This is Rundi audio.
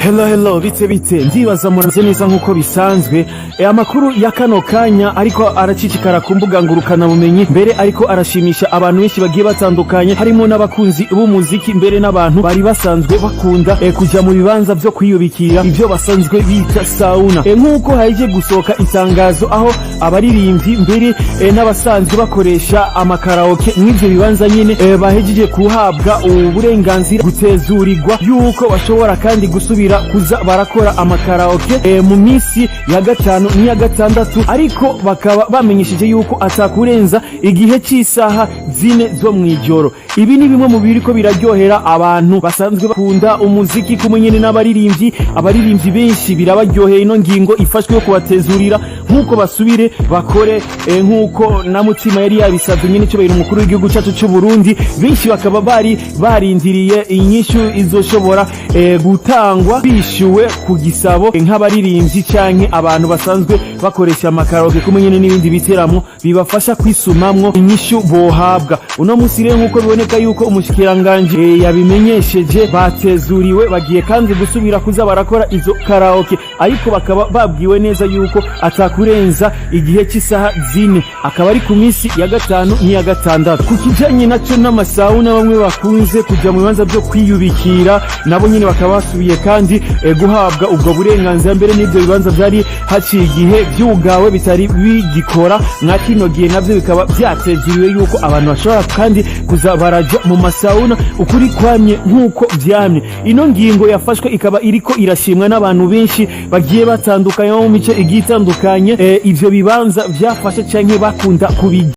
Hello bite ndibaza muraze neza nkuko bisanzwe amakuru ya kano kanya ariko aracicikara ku mbuga ngurukana bumenyi mbere ariko arashimisha abantu benshi bagiye batandukanye harimo n'abakunzi b'umuziki mbere n'abantu bari basanzwe bakunda kuja mu bibanza byo kwiyubikira ibyo basanzwe bita sauna nkuko haje gusoka itangazo aho abaririmbyi mbere n'abasanzwe bakoresha amakaraoke n'ivyo bibanza nyine bahejeje kuhabwa uburenganzira gutezurirwa yuko bashobora kandi gusubira kuza barakora amakaraoke mu minsi ya gatanu n'iya gatandatu ariko bakaba bamenyesheje yuko atakurenza igihe cy'isaha 4 zo mwijoro. Ibi ni bimwe mu biriko biraryohera abantu basanzwe bakunda umuziki kumunyene abaririmbyi benshi birabaryoheye ino ngingo ifashwe yo kubatezurira nkuko basubire bakore nkuko na mutima yari yabisabye nyine cyo bayira umukuru w'igihugu cyacu cy'u Burundi. Benshi bakaba barindiriye inyishu izoshobora gutangwa bishyuwe ku gisabo nk'abaririmbyi canke abantu basanzwe bakoresha amakaraoke kumunyene n'ibindi biteramo bibafasha kwisumamwo inyishu bohabwa. Uno musi rero nkuko biboneka yuko umushikiranganje yabimenyesheje batezuriwe bagiye kandi gusubira kuza barakora izo karaoke ariko bakaba babwiwe neza yuko atakurenza igihe cy'isaha 4 akaba ari ku minsi ya gatanu n'iya gatandatu. Ku kijanye naco n'amasauna bamwe bakunze kuja mu bibanza byo kwiyubikira nabo nyine bakaba basubiye kandi guhabwa ubwo burenganzira mbere n'ibyo bibanza byari haciye igihe byugawe bitari bigikora nka kino gihe navyo bikaba byatezuriwe yuko abantu bashobora kandi kuza baraja mu masauna ukuri kwamye nkuko vyamye. Ino ngingo yafashwe ikaba iriko irashimwa n'abantu benshi bagiye batandukanye mu mice igitandukanye ivyo bibanza vyafashe canke bakunda kubiga.